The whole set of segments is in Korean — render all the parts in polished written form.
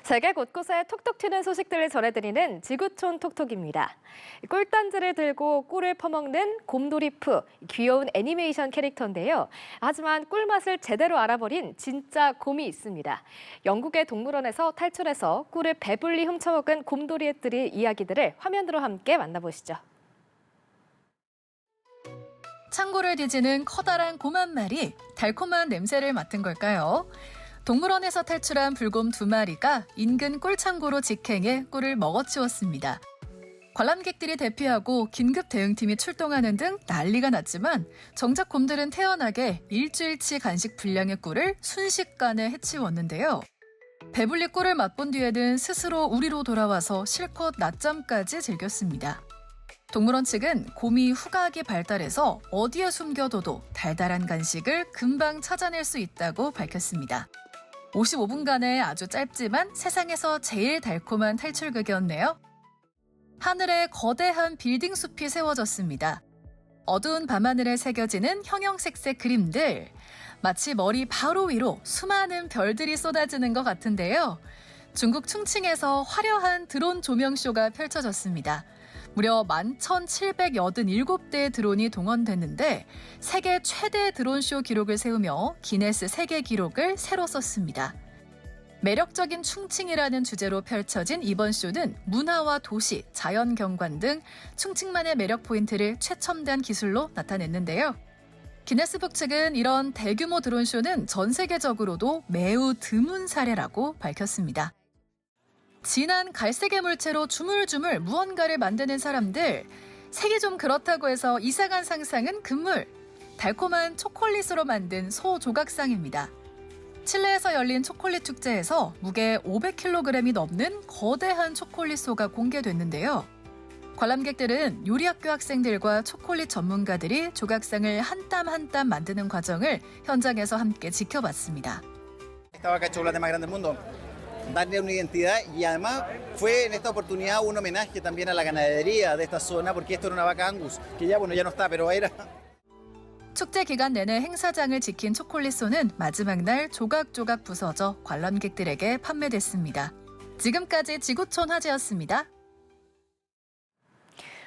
세계 곳곳에 톡톡 튀는 소식들을 전해드리는 지구촌 톡톡입니다. 꿀단지를 들고 꿀을 퍼먹는 곰돌이프, 귀여운 애니메이션 캐릭터인데요. 하지만 꿀맛을 제대로 알아버린 진짜 곰이 있습니다. 영국의 동물원에서 탈출해서 꿀을 배불리 훔쳐먹은 곰돌이들의 이야기들을 화면으로 함께 만나보시죠. 창고를 뒤지는 커다란 곰 한 마리, 달콤한 냄새를 맡은 걸까요? 동물원에서 탈출한 불곰 2마리가 인근 꿀창고로 직행해 꿀을 먹어치웠습니다. 관람객들이 대피하고 긴급 대응팀이 출동하는 등 난리가 났지만 정작 곰들은 태연하게 일주일치 간식 분량의 꿀을 순식간에 해치웠는데요. 배불리 꿀을 맛본 뒤에는 스스로 우리로 돌아와서 실컷 낮잠까지 즐겼습니다. 동물원 측은 곰이 후각이 발달해서 어디에 숨겨둬도 달달한 간식을 금방 찾아낼 수 있다고 밝혔습니다. 55분간의 아주 짧지만 세상에서 제일 달콤한 탈출극이었네요. 하늘에 거대한 빌딩 숲이 세워졌습니다. 어두운 밤하늘에 새겨지는 형형색색 그림들. 마치 머리 바로 위로 수많은 별들이 쏟아지는 것 같은데요. 중국 충칭에서 화려한 드론 조명쇼가 펼쳐졌습니다. 무려 11,787대의 드론이 동원됐는데 세계 최대 드론쇼 기록을 세우며 기네스 세계 기록을 새로 썼습니다. 매력적인 충칭이라는 주제로 펼쳐진 이번 쇼는 문화와 도시, 자연 경관 등 충칭만의 매력 포인트를 최첨단 기술로 나타냈는데요. 기네스북 측은 이런 대규모 드론쇼는 전 세계적으로도 매우 드문 사례라고 밝혔습니다. 진한 갈색의 물체로 주물주물 무언가를 만드는 사람들. 색이 좀 그렇다고 해서 이상한 상상은 금물. 달콤한 초콜릿으로 만든 소 조각상입니다. 칠레에서 열린 초콜릿 축제에서 무게 500kg이 넘는 거대한 초콜릿 소가 공개됐는데요. 관람객들은 요리학교 학생들과 초콜릿 전문가들이 조각상을 한 땀 한 땀 만드는 과정을 현장에서 함께 지켜봤습니다. Darle una identidad y además fue en esta oportunidad un homenaje también a la ganadería de esta zona porque esto era una vaca Angus que ya no está pero era. 축제 기간 내내 행사장을 지킨 초콜릿소는 마지막 날 조각조각 부서져 관람객들에게 판매됐습니다. 지금까지 지구촌 화제였습니다.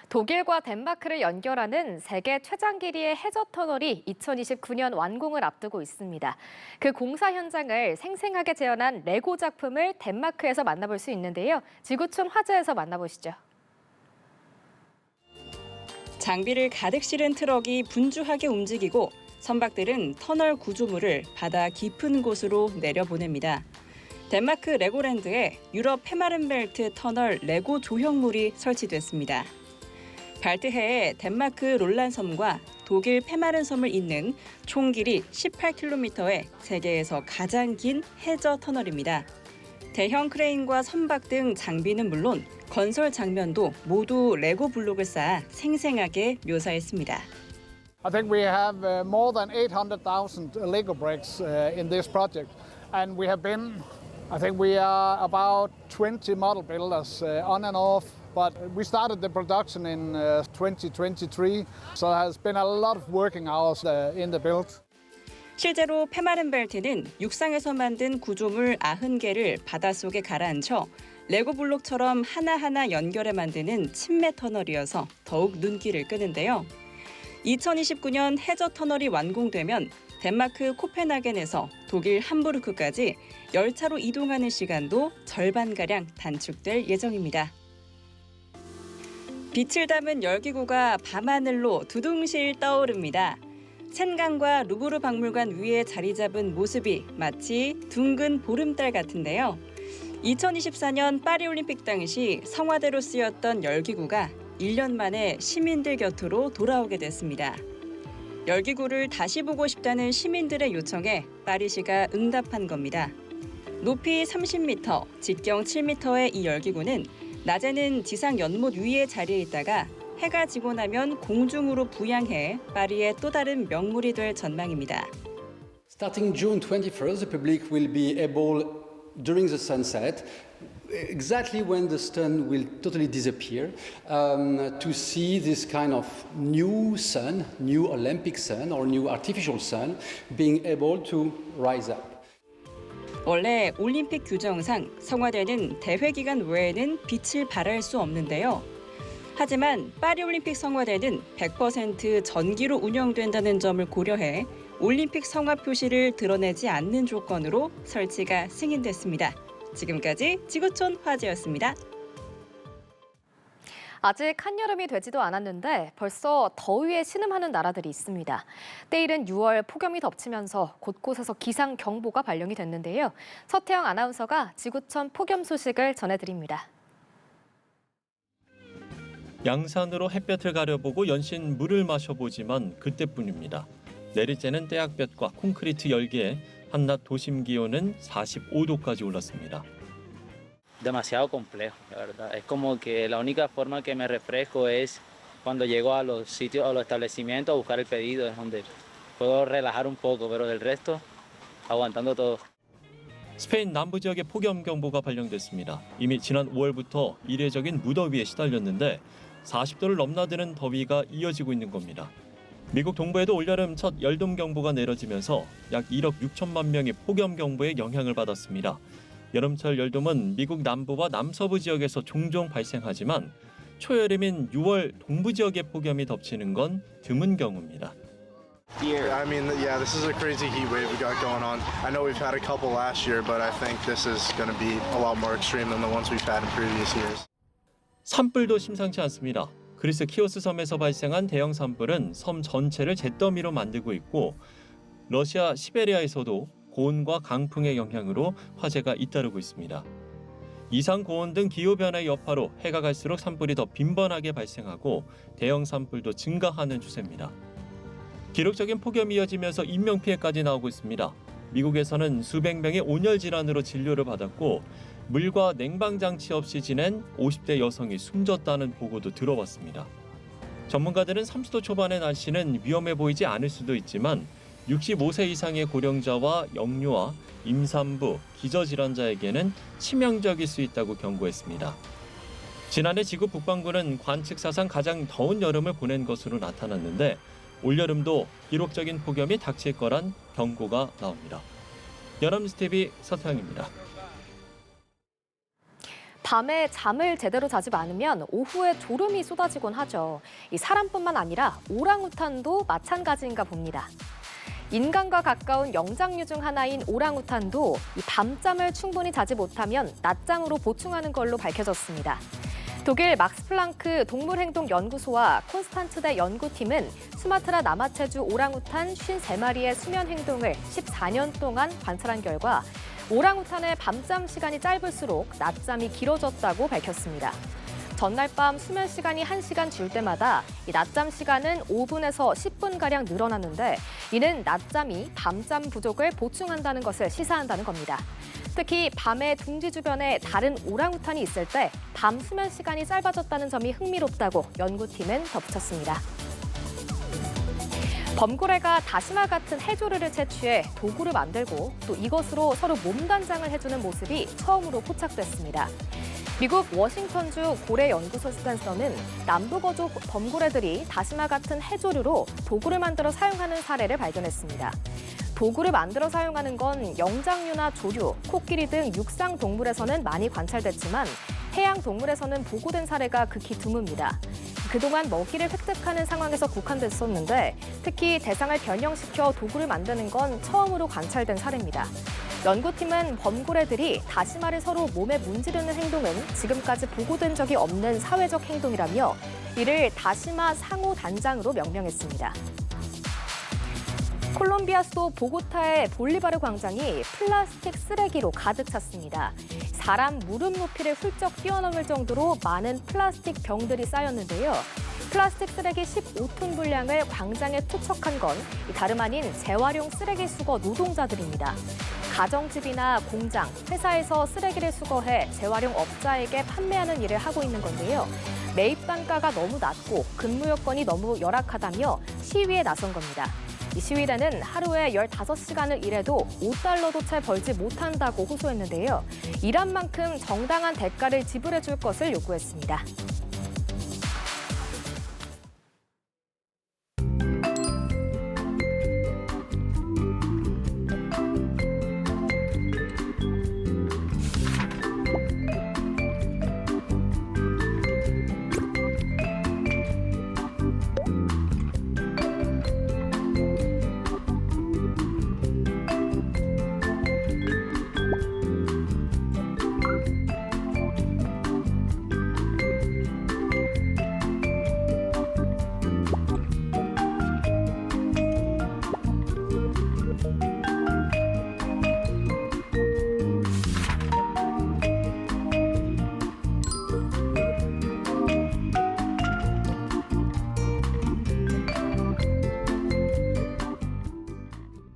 독일과 덴마크를 연결하는 세계 최장 길이의 해저 터널이 2029년 완공을 앞두고 있습니다. 그 공사 현장을 생생하게 재현한 레고 작품을 덴마크에서 만나볼 수 있는데요. 지구촌 화제에서 만나보시죠. 장비를 가득 실은 트럭이 분주하게 움직이고 선박들은 터널 구조물을 바다 깊은 곳으로 내려보냅니다. 덴마크 레고랜드에 유럽 페마른벨트 터널 레고 조형물이 설치됐습니다. 발트해의 덴마크 롤란섬과 독일 페마른섬을 잇는 총 길이 18km의 세계에서 가장 긴 해저 터널입니다. 대형 크레인과 선박 등 장비는 물론 건설 장면도 모두 레고 블록을 쌓아 생생하게 묘사했습니다. I think we have more than 800,000 Lego bricks in this project, and we have been, I think we are about 20 model builders on and off. But we started the production in 2023, so there has been a lot of working hours in the build. 실제로 페마른벨트는 육상에서 만든 구조물 90개를 바닷속에 가라앉혀 레고 블록처럼 하나하나 연결해 만드는 침매 터널이어서 더욱 눈길을 끄는데요. 2029년 해저 터널이 완공되면 덴마크 코펜하겐에서 독일 함부르크까지 열차로 이동하는 시간도 절반가량 단축될 예정입니다. 빛을 담은 열기구가 밤하늘로 두둥실 떠오릅니다. 센강과 루브르 박물관 위에 자리 잡은 모습이 마치 둥근 보름달 같은데요. 2024년 파리올림픽 당시 성화대로 쓰였던 열기구가 1년 만에 시민들 곁으로 돌아오게 됐습니다. 열기구를 다시 보고 싶다는 시민들의 요청에 파리시가 응답한 겁니다. 높이 30m, 직경 7m의 이 열기구는 낮에는 지상 연못 위에 자리해 있다가 해가 지고 나면 공중으로 부양해 파리의 또 다른 명물이 될 전망입니다. Starting June 21st, the public will be able, during the sunset, exactly when the sun will totally disappear, to see this kind of new sun, new Olympic sun or new artificial sun, being able to rise up. 원래 올림픽 규정상 성화대는 대회 기간 외에는 빛을 발할 수 없는데요. 하지만 파리올림픽 성화대는 100% 전기로 운영된다는 점을 고려해 올림픽 성화 표시를 드러내지 않는 조건으로 설치가 승인됐습니다. 지금까지 지구촌 화제였습니다. 아직 한여름이 되지도 않았는데 벌써 더위에 신음하는 나라들이 있습니다. 때이른 6월 폭염이 덮치면서 곳곳에서 기상경보가 발령이 됐는데요. 서태영 아나운서가 지구촌 폭염 소식을 전해드립니다. 양산으로 햇볕을 가려보고 연신 물을 마셔보지만 그때뿐입니다. 내리쬐는 떼약볕과 콘크리트 열기에 한낮 도심 기온은 45도까지 올랐습니다. Demasiado complejo, la verdad. Es como que la única forma que me refresco es cuando llego a los sitios, a los establecimientos a buscar el pedido, es donde puedo relajar un poco, pero del resto aguantando todo. 스페인 남부 지역에 폭염 경보가 발령됐습니다. 이미 지난 5월부터 이례적인 무더위에 시달렸는데 40도를 넘나드는 더위가 이어지고 있는 겁니다. 미국 동부에도 올여름 첫 열돔 경보가 내려지면서 약 1억 6천만 명이 폭염 경보에 영향을 받았습니다. 여름철 열돔은 미국 남부와 남서부 지역에서 종종 발생하지만 초여름인 6월 동부 지역의 폭염이 덮치는 건 드문 경우입니다. I mean, yeah, this is a crazy heat wave we got going on. I know we've had a couple last year, but I think this is going to be a lot more extreme than the ones we've had in previous years. 산불도 심상치 않습니다. 그리스 키오스 섬에서 발생한 대형 산불은 섬 전체를 잿더미로 만들고 있고 러시아 시베리아에서도 고온과 강풍의 영향으로 화재가 잇따르고 있습니다. 이상 고온 등 기후변화의 여파로 해가 갈수록 산불이 더 빈번하게 발생하고 대형 산불도 증가하는 추세입니다. 기록적인 폭염이 이어지면서 인명피해까지 나오고 있습니다. 미국에서는 수백 명이 온열 질환으로 진료를 받았고 물과 냉방장치 없이 지낸 50대 여성이 숨졌다는 보고도 들어왔습니다. 전문가들은 30도 초반의 날씨는 위험해 보이지 않을 수도 있지만 65세 이상의 고령자와 영유아, 임산부, 기저질환자에게는 치명적일 수 있다고 경고했습니다. 지난해 지구 북반구는 관측 사상 가장 더운 여름을 보낸 것으로 나타났는데 올여름도 기록적인 폭염이 닥칠 거란 경고가 나옵니다. 연합뉴스TV 서태영입니다. 밤에 잠을 제대로 자지 않으면 오후에 졸음이 쏟아지곤 하죠. 이 사람뿐만 아니라 오랑우탄도 마찬가지인가 봅니다. 인간과 가까운 영장류 중 하나인 오랑우탄도 이 밤잠을 충분히 자지 못하면 낮잠으로 보충하는 걸로 밝혀졌습니다. 독일 막스플랑크 동물행동연구소와 콘스탄츠대 연구팀은 수마트라 남아체주 오랑우탄 53마리의 수면 행동을 14년 동안 관찰한 결과 오랑우탄의 밤잠 시간이 짧을수록 낮잠이 길어졌다고 밝혔습니다. 전날 밤 수면 시간이 1시간 줄 때마다 이 낮잠 시간은 5분에서 10분가량 늘어났는데 이는 낮잠이 밤잠 부족을 보충한다는 것을 시사한다는 겁니다. 특히 밤에 둥지 주변에 다른 오랑우탄이 있을 때 밤 수면 시간이 짧아졌다는 점이 흥미롭다고 연구팀은 덧붙였습니다. 범고래가 다시마 같은 해조류를 채취해 도구를 만들고 또 이것으로 서로 몸단장을 해주는 모습이 처음으로 포착됐습니다. 미국 워싱턴주 고래연구소에서는 남부거주 범고래들이 다시마 같은 해조류로 도구를 만들어 사용하는 사례를 발견했습니다. 도구를 만들어 사용하는 건 영장류나 조류, 코끼리 등 육상 동물에서는 많이 관찰됐지만 해양 동물에서는 보고된 사례가 극히 드뭅니다. 그동안 먹이를 획득하는 상황에서 국한됐었는데 특히 대상을 변형시켜 도구를 만드는 건 처음으로 관찰된 사례입니다. 연구팀은 범고래들이 다시마를 서로 몸에 문지르는 행동은 지금까지 보고된 적이 없는 사회적 행동이라며 이를 다시마 상호 단장으로 명명했습니다. 콜롬비아 수도 보고타의 볼리바르 광장이 플라스틱 쓰레기로 가득 찼습니다. 사람 무릎 높이를 훌쩍 뛰어넘을 정도로 많은 플라스틱 병들이 쌓였는데요. 플라스틱 쓰레기 15톤 분량을 광장에 투척한 건 다름 아닌 재활용 쓰레기 수거 노동자들입니다. 가정집이나 공장, 회사에서 쓰레기를 수거해 재활용 업자에게 판매하는 일을 하고 있는 건데요. 매입 단가가 너무 낮고 근무 여건이 너무 열악하다며 시위에 나선 겁니다. 이 시위대는 하루에 15시간을 일해도 $5도 채 벌지 못한다고 호소했는데요. 일한 만큼 정당한 대가를 지불해 줄 것을 요구했습니다.